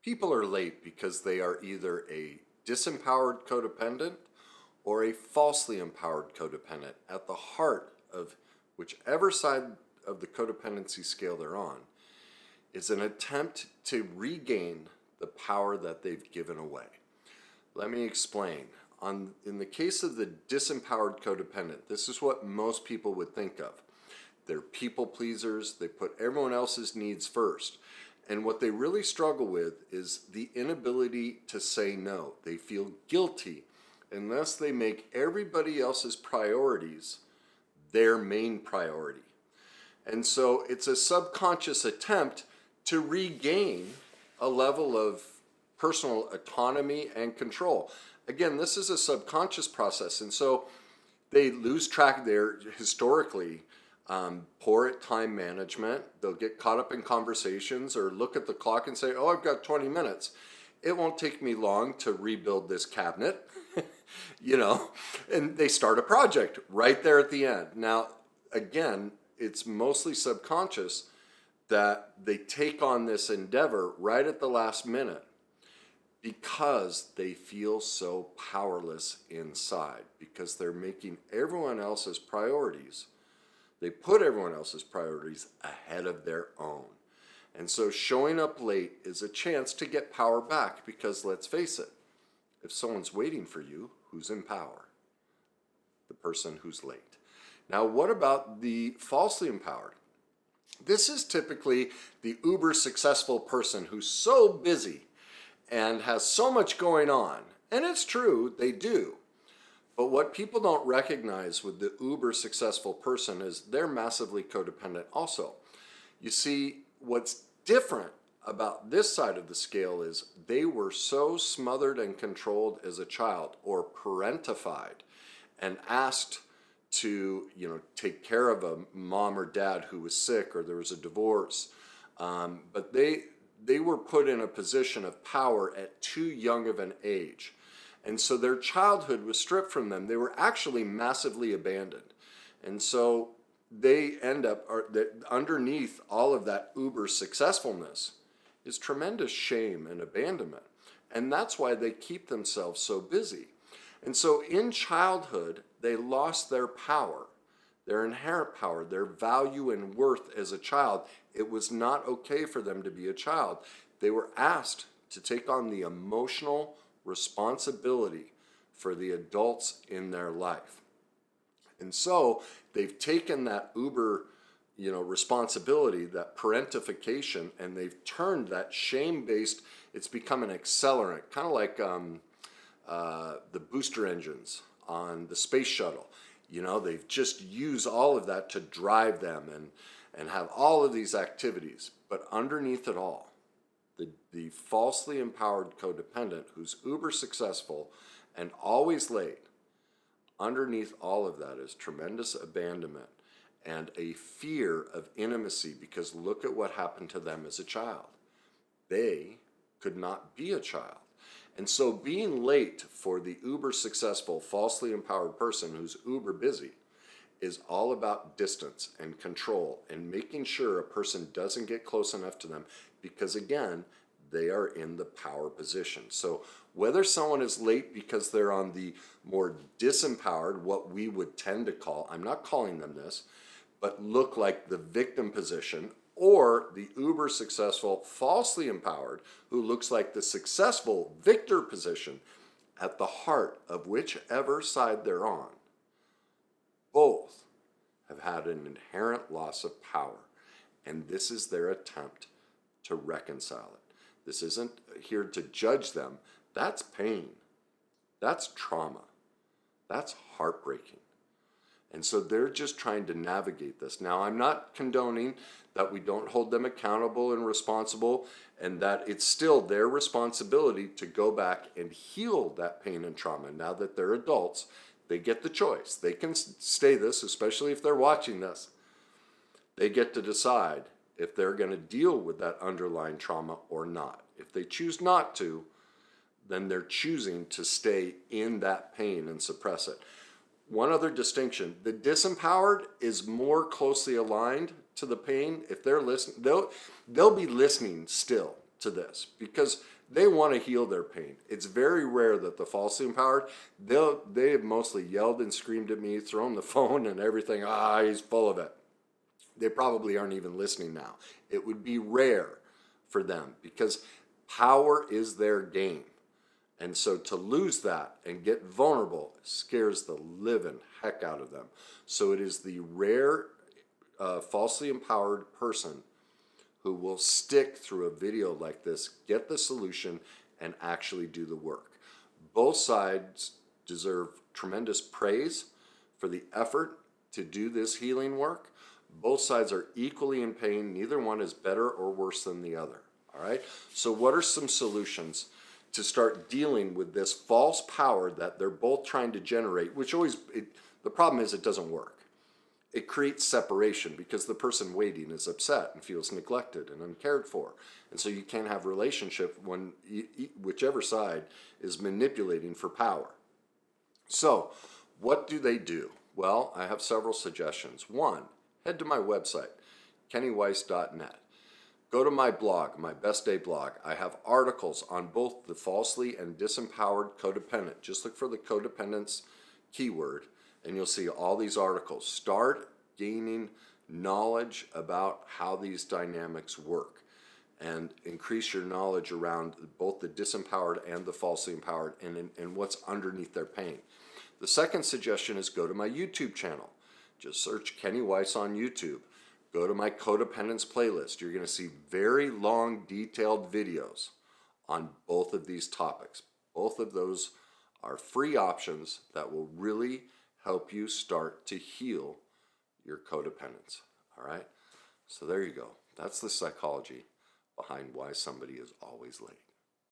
People are late because they are either a disempowered codependent or a falsely empowered codependent. At the heart of whichever side of the codependency scale they're on is an attempt to regain the power that they've given away. Let me explain. In the case of the disempowered codependent, this is what most people would think of. They're people pleasers. They put everyone else's needs first. And what they really struggle with is the inability to say no. They feel guilty unless they make everybody else's priorities their main priority. And so it's a subconscious attempt to regain a level of personal autonomy and control. Again, this is a subconscious process, and so they lose track. They're historically poor at time management. They'll get caught up in conversations or look at the clock and say, oh, I've got 20 minutes. It won't take me long to rebuild this cabinet, and they start a project right there at the end. Now, again, it's mostly subconscious that they take on this endeavor right at the last minute because they feel so powerless inside, because they're making everyone else's priorities. They put everyone else's priorities ahead of their own. And so showing up late is a chance to get power back, because let's face it, if someone's waiting for you, who's in power? The person who's late. Now, what about the falsely empowered? This is typically the uber successful person who's so busy and has so much going on. And it's true, they do. But what people don't recognize with the uber successful person is they're massively codependent also. You see, what's different about this side of the scale is they were so smothered and controlled as a child, or parentified, and asked to take care of a mom or dad who was sick, or there was a divorce. But they were put in a position of power at too young of an age. And so their childhood was stripped from them. They were actually massively abandoned. And so they end up, underneath all of that uber successfulness is tremendous shame and abandonment. And that's why they keep themselves so busy. And so in childhood, they lost their power, their inherent power, their value and worth as a child. It was not okay for them to be a child. They were asked to take on the emotional responsibility for the adults in their life. And so they've taken that uber, responsibility, that parentification, and they've turned that shame-based, it's become an accelerant, kind of like the booster engines on the space shuttle. They've just used all of that to drive them and have all of these activities. But underneath it all, the falsely empowered codependent who's uber successful and always late, underneath all of that is tremendous abandonment and a fear of intimacy, because look at what happened to them as a child. They could not be a child. And so being late for the uber successful, falsely empowered person who's uber busy is all about distance and control and making sure a person doesn't get close enough to them, because again, they are in the power position. So whether someone is late because they're on the more disempowered, what we would tend to call, I'm not calling them this, but look like the victim position, or the uber successful, falsely empowered, who looks like the successful victor position, at the heart of whichever side they're on, both have had an inherent loss of power. And this is their attempt to reconcile it. This isn't here to judge them. That's pain. That's trauma. That's heartbreaking. And so they're just trying to navigate this. Now, I'm not condoning that we don't hold them accountable and responsible, and that it's still their responsibility to go back and heal that pain and trauma. Now that they're adults, they get the choice. They can stay this, especially if they're watching this. They get to decide if they're going to deal with that underlying trauma or not. If they choose not to, then they're choosing to stay in that pain and suppress it. One other distinction, the disempowered is more closely aligned to the pain. If they're listening, they'll be listening still to this because they want to heal their pain. It's very rare that the falsely empowered, they have mostly yelled and screamed at me, thrown the phone and everything. He's full of it. They probably aren't even listening now. It would be rare for them because power is their game. And so to lose that and get vulnerable scares the living heck out of them. So it is the rare falsely empowered person who will stick through a video like this, get the solution, and actually do the work. Both sides deserve tremendous praise for the effort to do this healing work. Both sides are equally in pain. Neither one is better or worse than the other. All right? So what are some solutions to start dealing with this false power that they're both trying to generate, which the problem is it doesn't work. It creates separation because the person waiting is upset and feels neglected and uncared for. And so you can't have relationship when whichever side is manipulating for power. So what do they do? Well, I have several suggestions. One, head to my website, kennyweiss.net. Go to my blog, my Best Day blog. I have articles on both the falsely and disempowered codependent. Just look for the codependents keyword and you'll see all these articles. Start gaining knowledge about how these dynamics work and increase your knowledge around both the disempowered and the falsely empowered and what's underneath their pain. The second suggestion is go to my YouTube channel. Just search Kenny Weiss on YouTube. Go to my codependence playlist. You're going to see very long, detailed videos on both of these topics. Both of those are free options that will really help you start to heal your codependence. All right? So there you go. That's the psychology behind why somebody is always late.